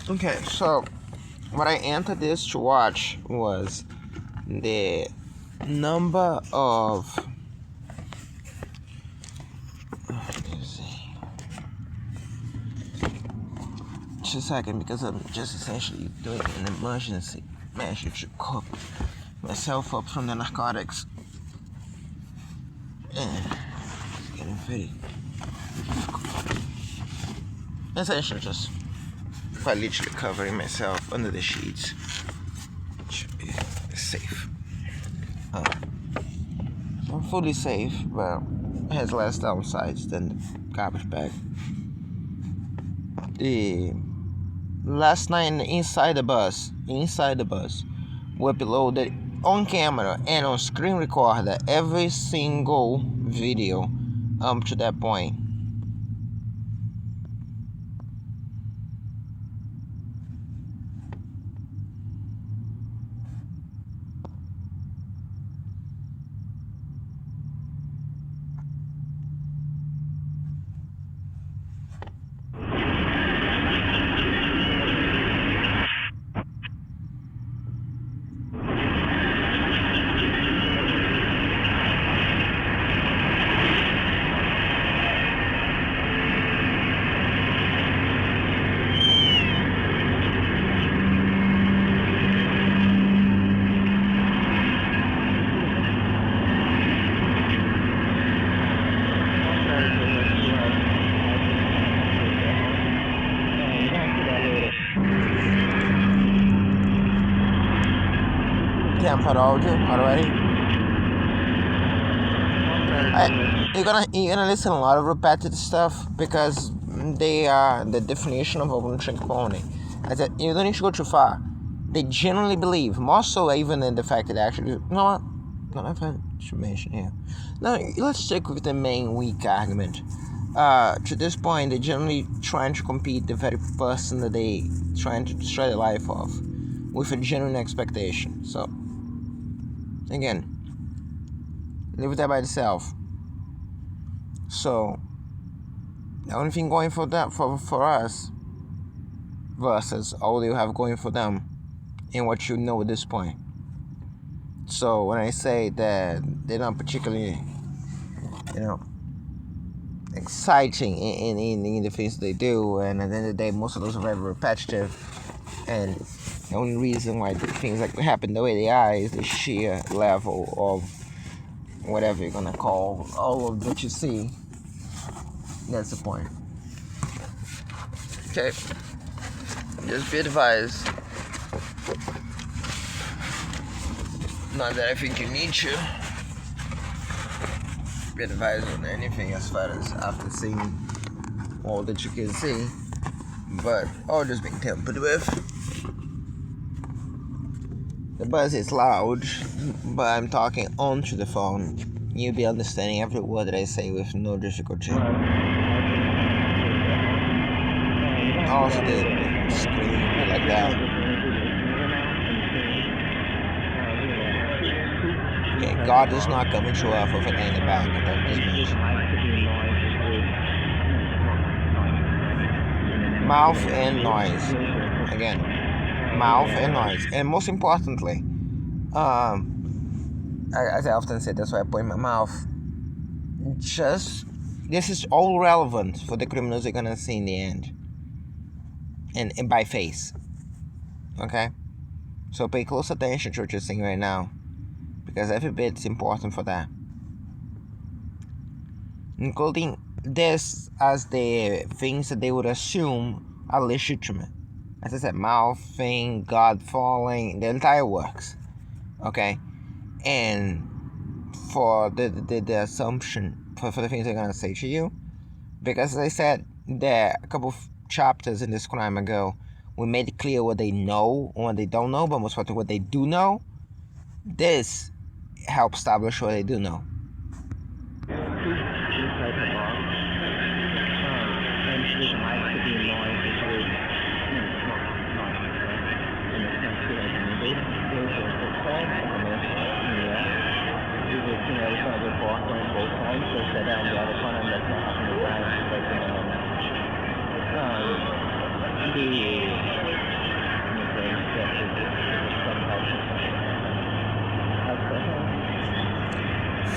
Okay, so what I entered this to watch was the number of. Let's see. Just a second, because I'm just essentially doing an emergency measure to cook myself up from the narcotics. And it's getting very difficult. Essentially, just by literally covering myself under the sheets. It should be safe. I'm fully safe, but it has less downsides than the garbage bag. The last night inside the bus, we uploaded on camera and on screen recorder every single video up to that point. Tempered audio already. You're gonna listen a lot of repetitive stuff because they are the definition of open pony. I said you don't need to go too far. They generally believe, more so even in the fact that actually, you know what? No, I've had should mention here. Now let's stick with the main weak argument. To this point, they're generally trying to compete the very person that they trying to destroy the life of, with a genuine expectation. So, again, live that by itself. So, the only thing going for that for us versus all you have going for them, in what you know at this point. So when I say that they're not particularly, exciting in the things they do, and at the end of the day, most of those are very repetitive, and the only reason why things like happen the way they are is the sheer level of whatever you're gonna call all of what you see. That's the point. Okay, just be advised. Not that I think you need to be advised on anything as far as after seeing all that you can see, but all just being tampered with. The buzz is loud, but I'm talking onto the phone. You'll be understanding every word that I say with no difficulty. Also, the screen will be like that. Okay, God is not coming to earth with an in the back. Mouth and noise. Again, mouth and noise. And most importantly, as I often say, that's why I point my mouth. This is all relevant for the criminals you're gonna see in the end. And by face. Okay? So pay close attention to what you're seeing right now, because every bit's important for that. Including this as the things that they would assume are legitimate. As I said, mouthing, God falling, the entire works. Okay? And for the assumption, for the things they're gonna say to you. Because as I said, there a couple of chapters in this crime ago, we made it clear what they know and what they don't know, but most importantly what they do know. This helps establish what they do know.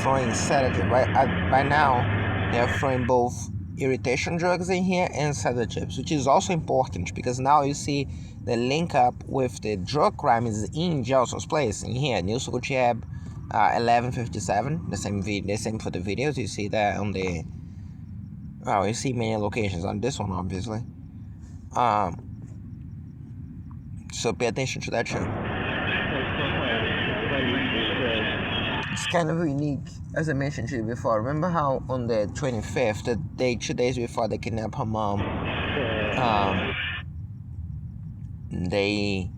throwing sedative. By now, they're throwing both irritation drugs in here and sedatives, which is also important because now you see the link up with the drug crime is in Gelson's place. In here, Nilson Gutierrez, 1157, the same for the videos. You see that on the, well, you see many locations on this one, obviously. So pay attention to that too. It's kind of unique, as I mentioned to you before. Remember how on the 25th, the day 2 days before they kidnapped her mom, they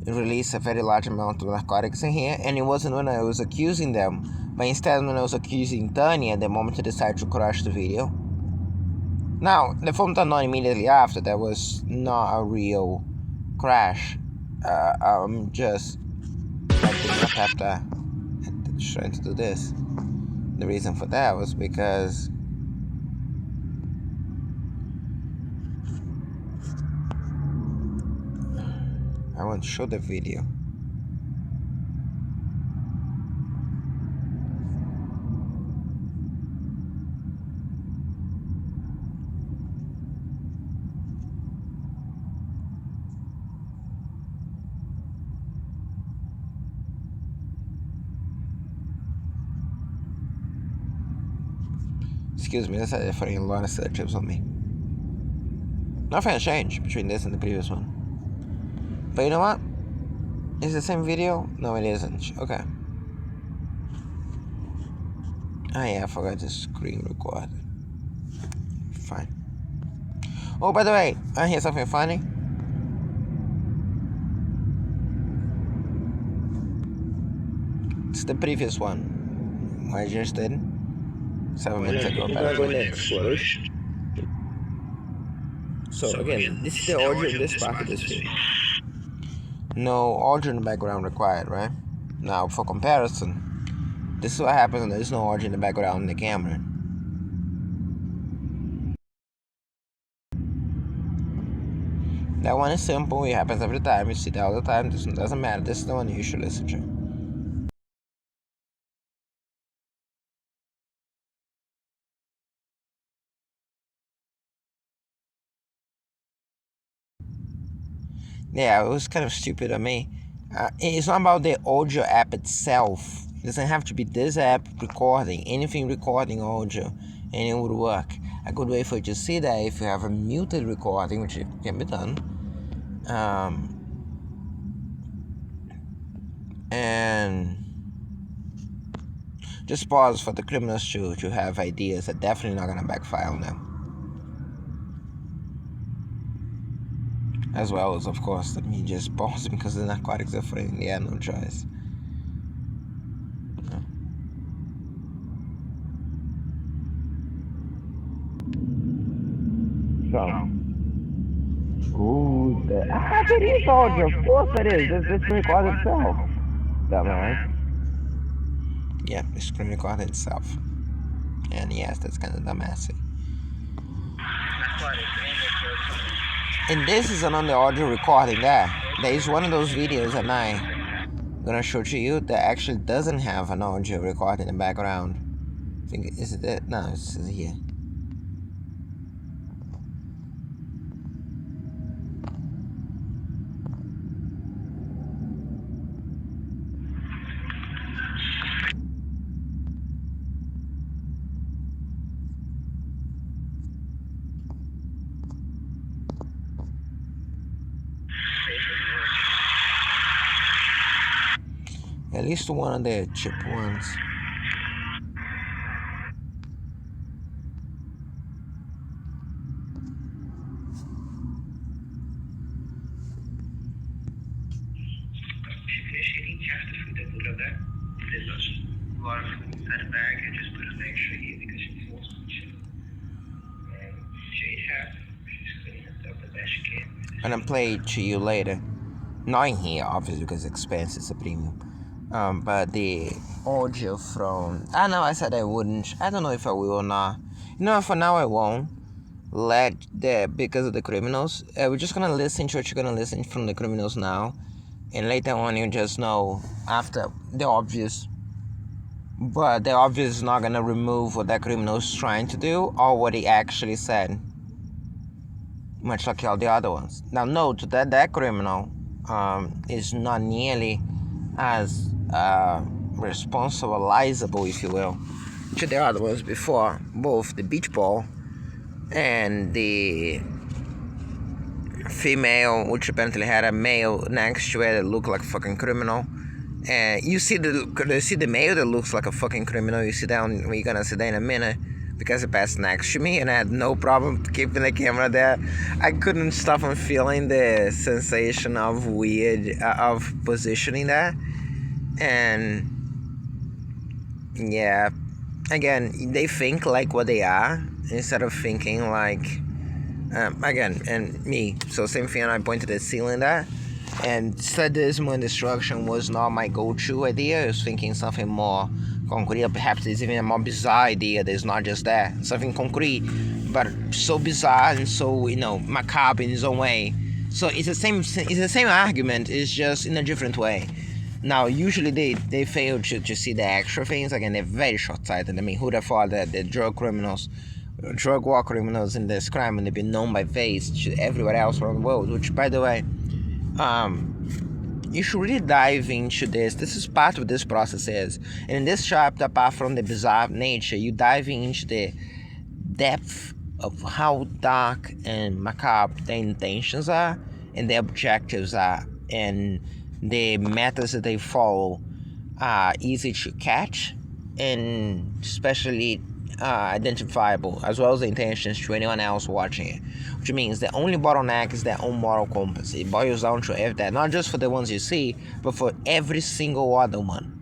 released a very large amount of narcotics in here, and it wasn't when I was accusing them, but instead when I was accusing Tanya, the moment I decided to crash the video. Now, the phone turned on immediately after. That was not a real crash. I'm just acting up after trying to do this. The reason for that was because I want to show the video. Excuse me, they're putting a lot of sedatives on me. Nothing has changed between this and the previous one. But you know what? Is the same video? No, it isn't. Okay. Oh yeah, I forgot to screen record. Fine. Oh, by the way, I hear something funny. It's the previous one. I just did. 7 minutes ago. So again, this is the audio in this part of this video. No audio in the background required, right? Now, for comparison, this is what happens when there's no audio in the background in the camera. That one is simple, it happens every time, you see that all the time, this one doesn't matter, this is the one you should listen to. Yeah, it was kind of stupid of me. It's not about the audio app itself. It doesn't have to be this app recording, anything recording audio, and it would work. A good way for you to see that if you have a muted recording, which can be done, and just pause for the criminals to have ideas that definitely not gonna backfire on them. As well as, of course, that me just pause because the narcotics are free. Yeah, no choice. So, ooh, it is audio. Of course it is. This records itself. Dumbass. Yeah, the screen recorded itself. And yes, that's kind of dumbassy. And this is another audio recording there. There is one of those videos that I'm gonna show to you that actually doesn't have an audio recording in the background. I think, is it that? No, it's here. At least one of the chip ones. And I'll play it to you later. Not in here, obviously, because expense is a premium. But the audio from... I know I said I wouldn't. I don't know if I will or not. You know, for now I won't. Because of the criminals. We're just gonna listen to what you're gonna listen from the criminals now. And later on you just know, after the obvious but they're obviously not gonna remove what that criminal is trying to do or what he actually said, much like all the other ones. Now note that that criminal is not nearly as responsibilizable, if you will, to the other ones before, both the beach ball and the female, which apparently had a male next to it that looked like a fucking criminal. And you see the male that looks like a fucking criminal. You see that we're gonna see that in a minute, because it passed next to me and I had no problem keeping the camera there. I couldn't stop from feeling the sensation of weird of positioning there. And yeah, again, they think like what they are instead of thinking like again, and me. So same thing, I pointed at the ceiling there. And sadism and destruction was not my go-to idea. I was thinking something more concrete, or perhaps it's even a more bizarre idea that's not just that. Something concrete, but so bizarre and so, macabre in its own way. So it's the same argument, it's just in a different way. Now, usually they fail to see the extra things. Again, they're very short-sighted. I mean, who'd have thought that the drug war criminals in this crime, and they've been known by face to everywhere else around the world, which, by the way, you should really dive into this. This is part of what this process is. And in this chapter, apart from the bizarre nature, you dive into the depth of how dark and macabre their intentions are and their objectives are, and the methods that they follow are easy to catch and especially identifiable, as well as the intentions to anyone else watching it. Which means the only bottleneck is their own moral compass. It boils down to that, not just for the ones you see, but for every single other one.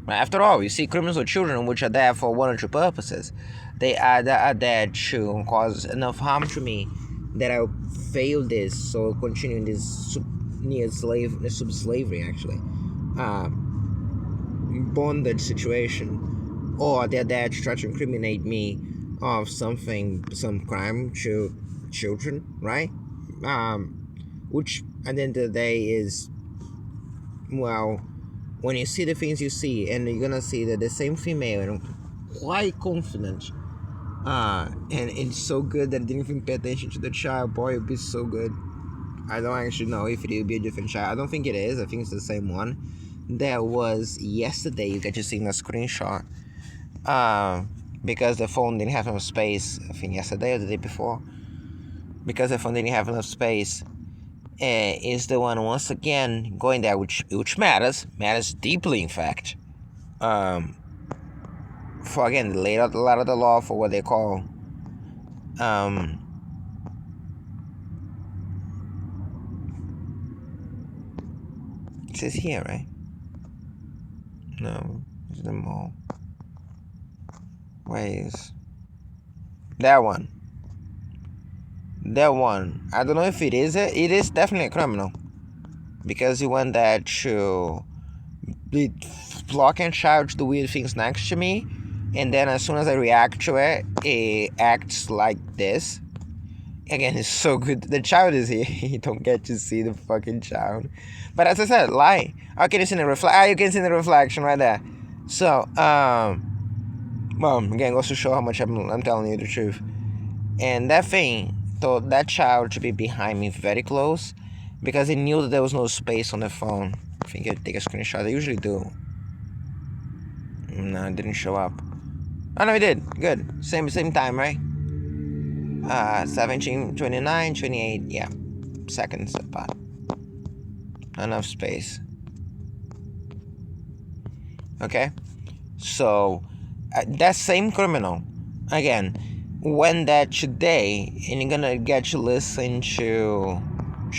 After all, you see criminals or children, which are there for one or two purposes. They are there to cause enough harm to me that I'll fail this, so continue in this sub-slavery, actually, bondage situation, or they're there to try to incriminate me of some crime to children, right? Which at the end of the day is, well, when you see the things you see, and you're gonna see that the same female, and I'm quite confident, and it's so good that I didn't even pay attention to the child. Boy, it'd be so good. I don't actually know if it will be a different child. I don't think it is. I think it's the same one. That was yesterday. You get to see in a screenshot. Because the phone didn't have enough space. I think yesterday or the day before. Because the phone didn't have enough space. Is the one once again going there, which matters deeply, in fact. For again, the letter of the law, for what they call it says here, right? No, it's the mall. Where is that one? That one. I don't know if it is. It is definitely a criminal, because he went there to block and charge the weird things next to me, and then as soon as I react to it, it acts like this. Again, it's so good. The child is here. You don't get to see the fucking child. But as I said, lie. How can you see the reflection? You can see the reflection right there. So, well, again, goes to show how much I'm telling you the truth. And that thing told that child to be behind me very close, because he knew that there was no space on the phone. I think he'd take a screenshot. They usually do. No, it didn't show up. Oh, no, it did. Good. Same time, right? 17, 29, 28, yeah. Seconds apart. Enough space. Okay? So, that same criminal, again, went there today, and you're gonna get to listen to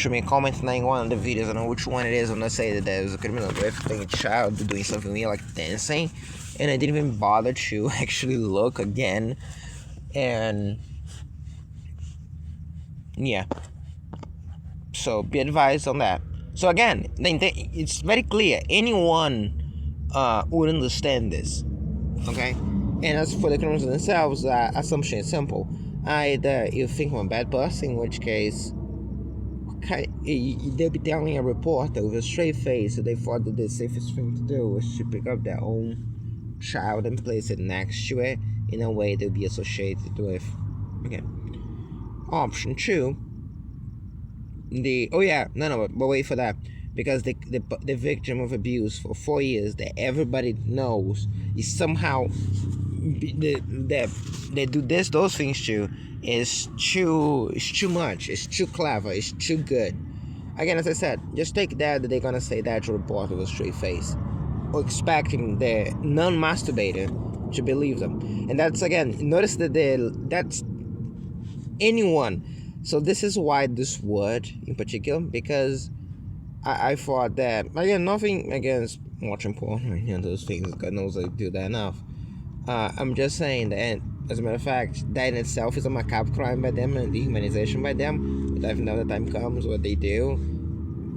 me commenting on one of the videos. I don't know which one it is. I'm gonna say that there was a criminal with a child doing something weird like dancing, and I didn't even bother to actually look again. And yeah, so be advised on that. So again, it's very clear. Anyone would understand this. Okay? And as for the criminals themselves, assumption is simple. Either you think I'm a bad person, in which case, they'll be telling a reporter with a straight face that they thought that the safest thing to do was to pick up their own child and place it next to it in a way they'll be associated with. Okay. Option 2. But wait for that, because the victim of abuse for 4 years that everybody knows is somehow they do those things to is too much, it's too clever, it's too good. Again, as I said, just take that they're gonna say that to report with a straight face, or expecting the non-masturbator to believe them. And that's, again, notice that that's anyone. So this is why this word in particular, because I thought that, again, nothing against watching porn or those things, God knows I do that enough. I'm just saying that, as a matter of fact, that in itself is a macabre crime by them and dehumanization by them. But I know the time comes what they do.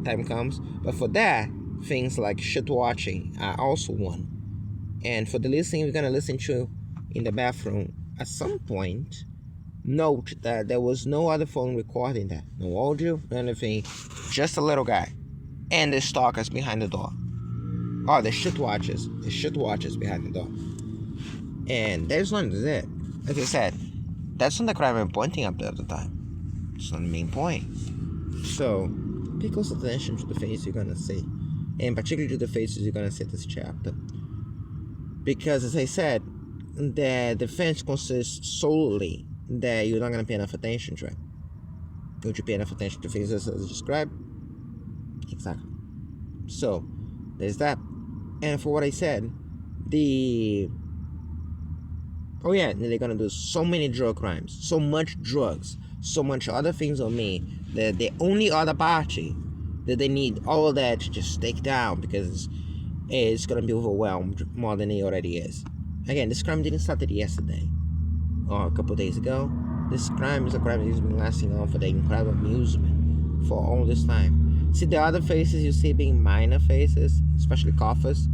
Time comes. But for that, things like shit watching are also one. And for the listening we're gonna listen to in the bathroom, at some point, note that there was no other phone recording that. No audio, no anything. Just a little guy. And the stalkers behind the door. Oh, the shit watchers. The shit watchers behind the door. And that's not it. Like I said, that's not the crime I'm pointing up there at the time. It's not the main point. So, pay close attention to the faces you're gonna see. And particularly to the faces you're gonna see this chapter. Because, as I said, the defense consists solely that you're not gonna pay enough attention to it. Would you pay enough attention to faces as described? Exactly. So, there's that. And for what I said, they're gonna do so many drug crimes, so much drugs, so much other things on me, that the only other party that they need all of that to just take down, because it's gonna be overwhelmed more than it already is. Again, this crime didn't start yesterday or a couple days ago. This crime is a crime that has been lasting on for the incredible amusement for all this time. See, the other faces you see being minor faces, especially coffers,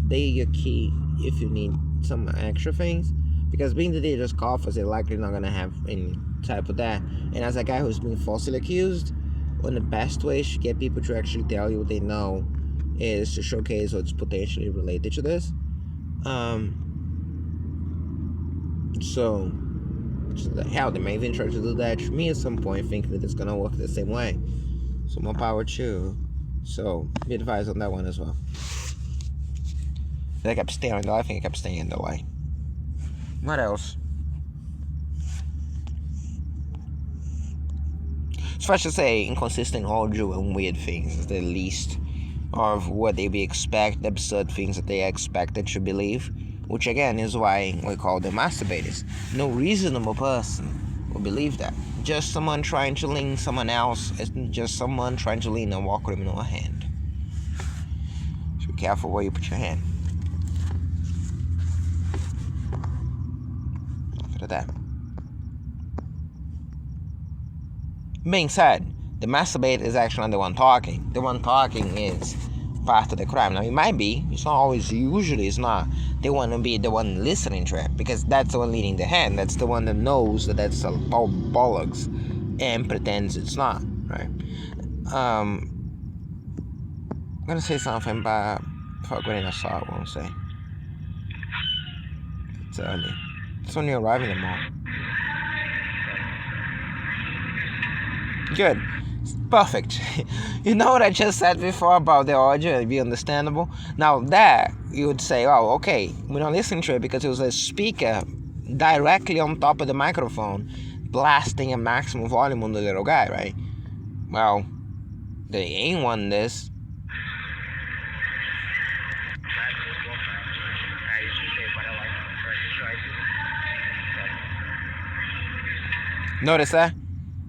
they are your key if you need some extra things. Because being that they're just coffers, they're likely not going to have any type of that. And as a guy who's been falsely accused, one of the best ways to get people to actually tell you what they know is to showcase what's potentially related to this. So hell, they may even try to do that to me at some point, thinking that it's going to work the same way. So more power to you. So be advised on that one as well. I kept staying in the light. I think I kept staying in the light. What else? Suffice to say, inconsistent audio and weird things is the least of what they be expect, the absurd things that they expected to believe, which again is why we call them masturbators. No reasonable person will believe that. Just someone trying to lean someone else, just someone trying to lean a war criminal hand. So be careful where you put your hand. That. Being said, the masturbator is actually not the one talking. The one talking is part of the crime. Now, it might be, it's not always, usually it's not. They want to be the one listening to it, because that's the one leading the hand. That's the one that knows that that's all bollocks and pretends it's not, right? I'm going to say something, but before going in, I saw it, I won't say. It's early. It's when you arrive in the mall. Good. Perfect. You know what I just said before about the audio? It'd be understandable. Now that, you would say, oh, okay, we're not listening to it because it was a speaker directly on top of the microphone blasting a maximum volume on the little guy, right? Well, they ain't won this. Notice that?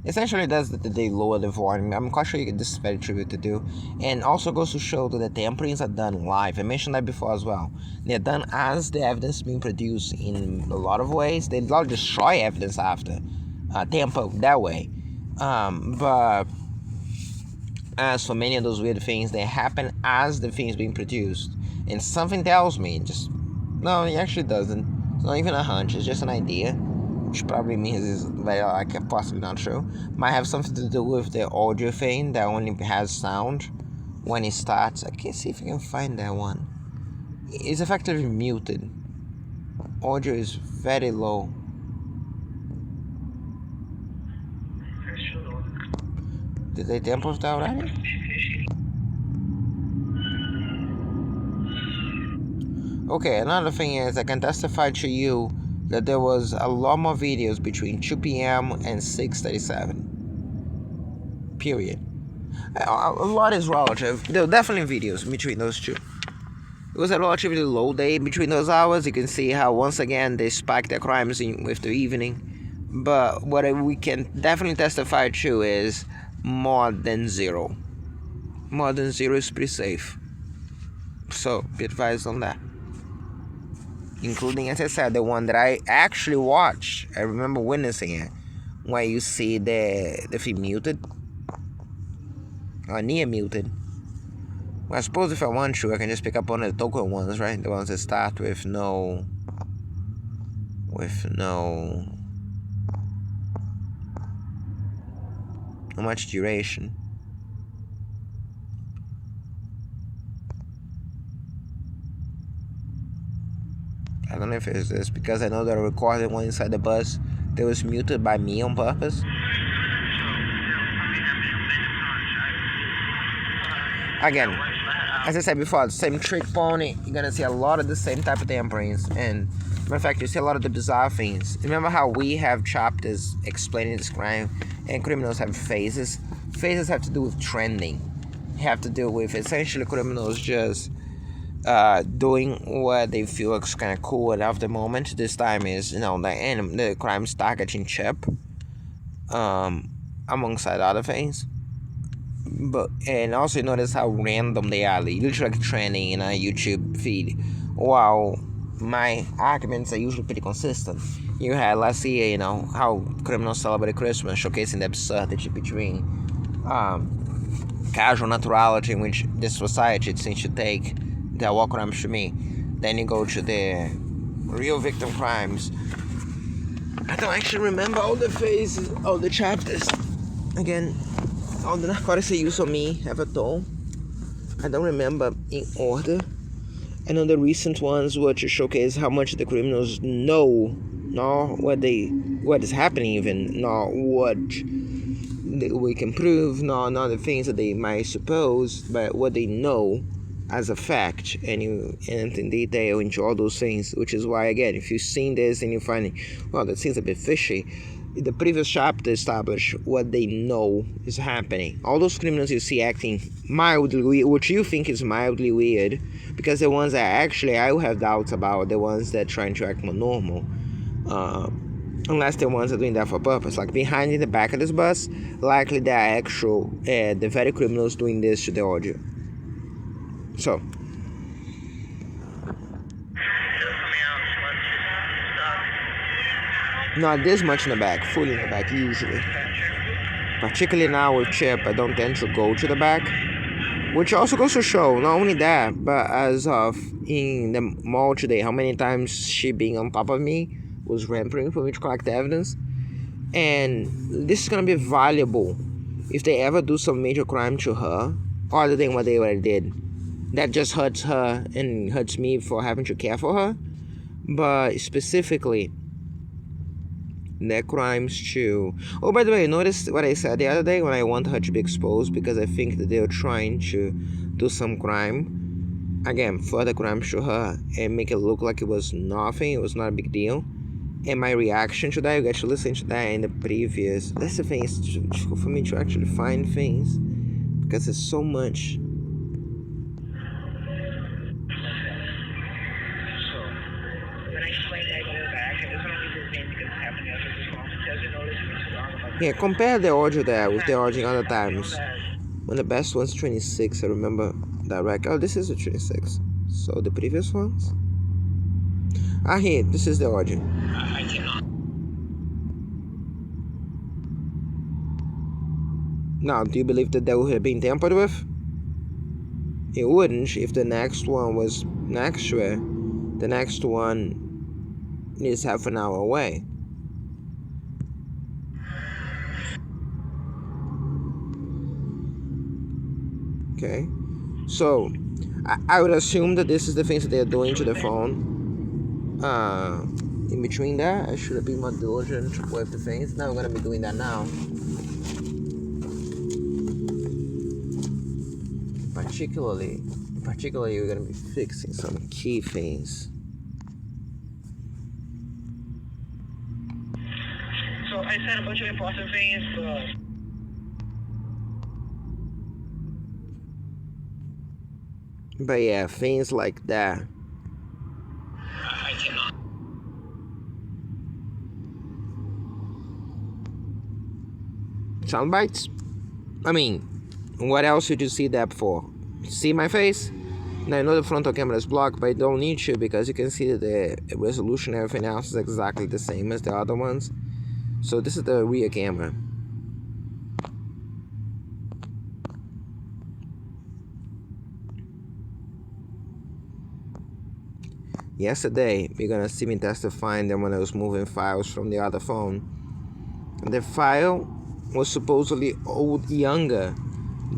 Essentially does that they lower the volume. I'm quite sure this is very trivial to do. And also goes to show that the tamperings are done live. I mentioned that before as well. They're done as the evidence is being produced in a lot of ways. They don't destroy evidence after. Tamper that way. But as for many of those weird things, they happen as the thing is being produced. And something tells me, no, it actually doesn't. It's not even a hunch, it's just an idea. Which probably means is very possibly not true. Might have something to do with the audio thing that only has sound when it starts. I can see if I can find that one. is effectively muted. Audio is very low. Did they tempo that already? Okay, another thing is I can testify to you that there was a lot more videos between 2 p.m. and 6:37. Period. A lot is relative. There were definitely videos between those two. It was a relatively low day between those hours. You can see how once again they spiked their crimes with the evening. But what we can definitely testify to is more than zero. More than zero is pretty safe. So be advised on that. Including, as I said, the one that I actually watched. I remember witnessing it, where you see the thing muted or near muted. Well, I suppose if I want to, I can just pick up one of the token ones, right? The ones that start with no much duration. I don't know if it's this because I know that I recorded one inside the bus that was muted by me on purpose. Again, as I said before, the same trick pony, you're gonna see a lot of the same type of tamperings, and matter of fact, you see a lot of the bizarre things. Remember how we have chapters explaining this crime, and criminals have phases? Phases have to do with trending, have to do with essentially criminals just doing what they feel is kind of cool at the moment. This time is, the crimes targeting Chip, alongside other things. But and also notice how random they are. They literally like trending in a YouTube feed, while my arguments are usually pretty consistent. You had last year, how criminals celebrate Christmas, showcasing the absurdity between casual naturality in which this society seems to take the war crimes to me. Then you go to the real victim crimes. I don't actually remember all the phases, all the chapters. Again, all the narcotics they use on me have a toll. I don't remember in order. I know the recent ones were to showcase how much the criminals know, not what is happening even, not what we can prove, not the things that they might suppose, but what they know as a fact, and in detail into all those things, which is why, again, if you've seen this and you find, well, that seems a bit fishy, the previous chapter established what they know is happening. All those criminals you see acting mildly weird, what you think is mildly weird, because the ones that actually I will have doubts about, the ones that are trying to act more normal, unless the ones that are doing that for purpose, like behind in the back of this bus, likely they are actual, the very criminals doing this to the audio. So, not this much in the back, fully in the back usually. Particularly now with Chip, I don't tend to go to the back, which also goes to show not only that, but as of in the mall today, how many times she being on top of me was ramping for me to collect evidence. And this is gonna be valuable if they ever do some major crime to her, other than what they already did. That just hurts her and hurts me for having to care for her. But specifically, their crimes too. Oh, by the way, notice what I said the other day when I want her to be exposed because I think that they're trying to do some crime. Again, further crimes to her and make it look like it was nothing, it was not a big deal. And my reaction to that, you get to listen to that in the previous. That's the thing, it's difficult for me to actually find things because there's so much. Yeah, compare the audio there with the audio other times. When the best one's 26, I remember that record. Oh, this is a 26. So the previous ones? Here, this is the audio. I cannot. Now, do you believe that would have been tampered with? It wouldn't if the next one was next to it. The next one is half an hour away. Okay, so I would assume that this is the things that they're doing to the phone. In between that, I should have been more diligent with the things. Now I'm gonna be doing that now. Particularly, we're gonna be fixing some key things. So I said a bunch of important things, But yeah, things like that. I cannot. Sound bites? I mean, what else would you see that for? See my face? Now I know the frontal camera is blocked, but I don't need to because you can see that the resolution and everything else is exactly the same as the other ones. So this is the rear camera. Yesterday, you're gonna see me testifying them when I was moving files from the other phone. The file was supposedly younger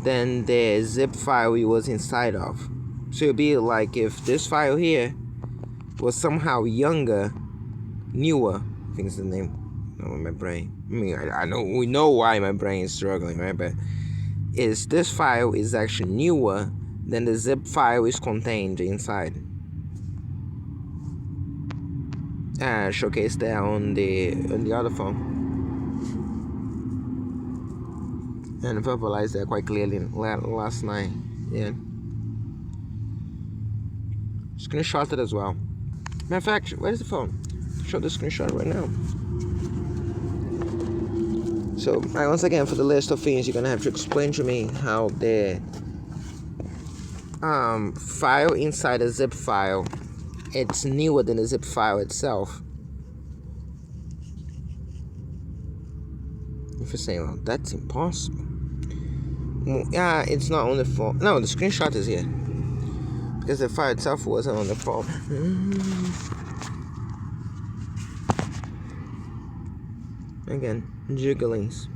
than the zip file it was inside of. So it'd be like if this file here was somehow younger, newer. I think it's the name of my brain. I mean, I know we know why my brain is struggling, right? But this file is actually newer than the zip file is contained inside. Showcase that on the other phone, and verbalized that quite clearly last night. Yeah, screenshot it as well. Matter of fact, where's the phone? Show the screenshot right now. So once again, for the list of things, you're gonna have to explain to me how the file inside a zip file, it's newer than the zip file itself. If you're saying, well, that's impossible. Yeah, it's not on the phone. No, the screenshot is here. Because the file itself wasn't on the phone. Again, jigglings.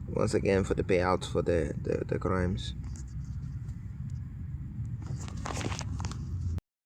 Once again for the payouts for the crimes.